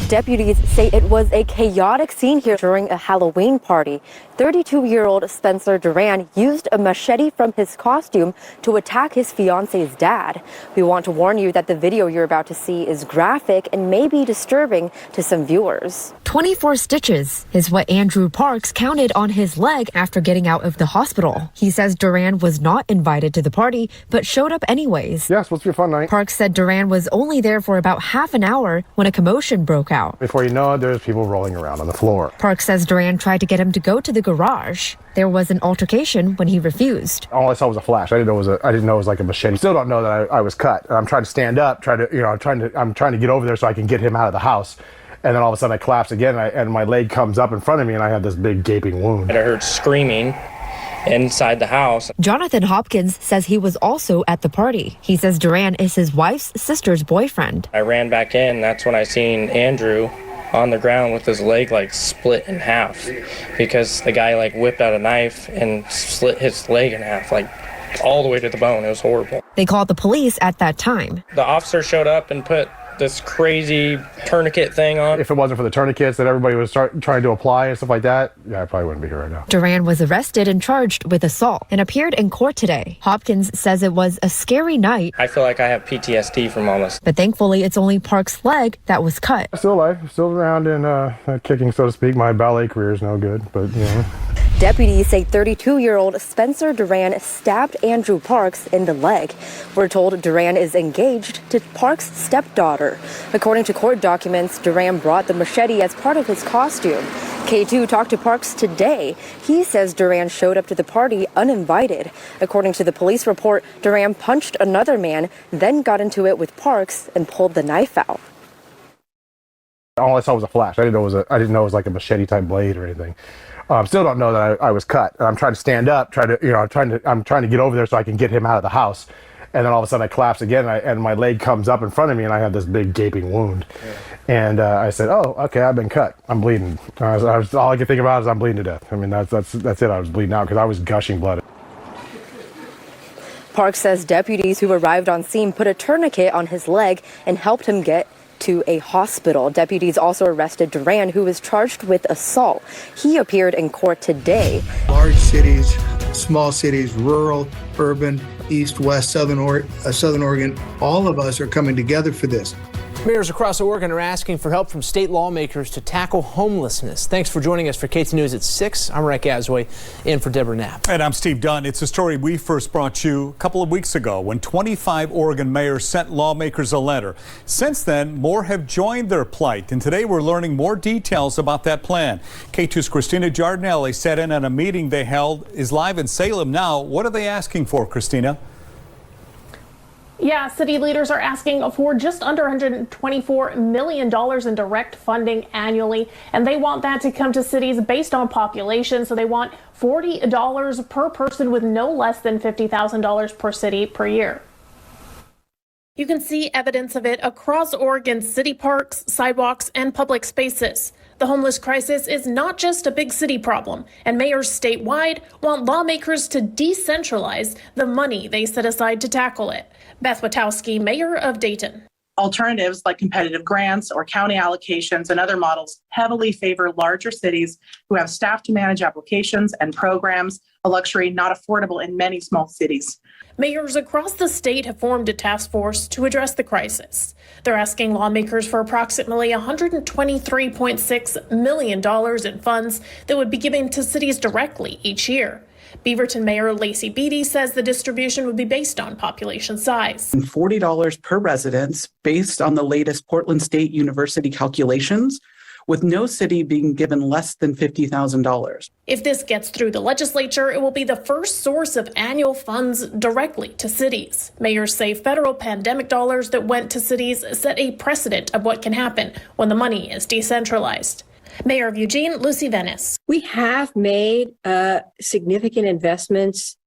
Deputies say it was a chaotic scene here during a Halloween party. 32-year-old Spencer Duran used a machete from his costume to attack his fiancée's dad. We want to warn you that the video you're about to see is graphic and may be disturbing to some viewers. 24 stitches is what Andrew Parks counted on his leg after getting out of the hospital. He says Duran was not invited to the party, but showed up anyways. Yeah, it's supposed to be a fun night. Parks said Duran was only there for about half an hour when a commotion broke out. Before you know it, there's people rolling around on the floor. Parks says Duran tried to get him to go to the garage. There was an altercation when he refused. All I saw was a flash. I didn't know it was like a machete. Still don't know that I was cut. I'm trying to stand up, I'm trying to get over there so I can get him out of the house. And then all of a sudden I collapse again and my leg comes up in front of me and I have this big gaping wound. I heard screaming inside the house. Jonathan Hopkins says he was also at the party. He says Duran is his wife's sister's boyfriend. I ran back in. That's when I seen Andrew on the ground with his leg like split in half because the guy like whipped out a knife and slit his leg in half, like all the way to the bone. It was horrible. They called the police at that time. The officer showed up and put this crazy tourniquet thing on. If it wasn't for the tourniquets that everybody was trying to apply and stuff like that, yeah, I probably wouldn't be here right now. Duran was arrested and charged with assault and appeared in court today. Hopkins says it was a scary night. I feel like I have PTSD from all this. But thankfully, it's only Parks' leg that was cut. Still alive, still around and kicking, so to speak. My ballet career is no good, but you know. Deputies say 32-year-old Spencer Duran stabbed Andrew Parks in the leg. We're told Duran is engaged to Parks' stepdaughter. According to court documents, Duran brought the machete as part of his costume. Katu talked to Parks today. He says Duran showed up to the party uninvited. According to the police report, Duran punched another man, then got into it with Parks and pulled the knife out. All I saw was a flash. I didn't know it was like a machete type blade or anything. Still don't know that I was cut. I'm trying to stand up, I'm trying to get over there so I can get him out of the house. And then all of a sudden I collapse again and my leg comes up in front of me and I have this big gaping wound. Yeah. And I said, oh, okay, I've been cut. I'm bleeding. All I could think about is I'm bleeding to death. I mean, that's it. I was bleeding out because I was gushing blood. Parks says deputies who arrived on scene put a tourniquet on his leg and helped him get to a hospital. Deputies also arrested Duran, who was charged with assault. He appeared in court today. Large cities, small cities, rural, urban, east, west, southern Oregon, all of us are coming together for this. Mayors across Oregon are asking for help from state lawmakers to tackle homelessness. Thanks for joining us for KT News at 6. I'm Rick Asway, in for Deborah Knapp. And I'm Steve Dunn. It's a story we first brought you a couple of weeks ago when 25 Oregon mayors sent lawmakers a letter. Since then, more have joined their plight, and today we're learning more details about that plan. K2's Christina Giardinelli sat in on a meeting they held, is live in Salem now. What are they asking for, Christina? Yeah, city leaders are asking for just under $124 million in direct funding annually, and they want that to come to cities based on population. So they want $40 per person with no less than $50,000 per city per year. You can see evidence of it across Oregon's city parks, sidewalks, and public spaces. The homeless crisis is not just a big city problem, and mayors statewide want lawmakers to decentralize the money they set aside to tackle it. Beth Witowski, mayor of Dayton. Alternatives like competitive grants or county allocations and other models heavily favor larger cities who have staff to manage applications and programs, a luxury not affordable in many small cities. Mayors across the state have formed a task force to address the crisis. They're asking lawmakers for approximately $123.6 million in funds that would be given to cities directly each year. Beaverton Mayor Lacey Beatty says the distribution would be based on population size. $40 per residence based on the latest Portland State University calculations, with no city being given less than $50,000. If this gets through the legislature, it will be the first source of annual funds directly to cities. Mayors say federal pandemic dollars that went to cities set a precedent of what can happen when the money is decentralized. Mayor of Eugene, Lucy Venice. We have made significant investments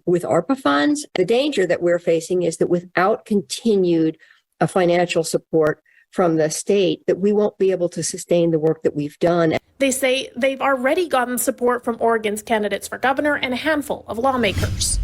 with ARPA funds. The danger that we're facing is that without continued financial support from the state, that we won't be able to sustain the work that we've done. They say they've already gotten support from Oregon's candidates for governor and a handful of lawmakers.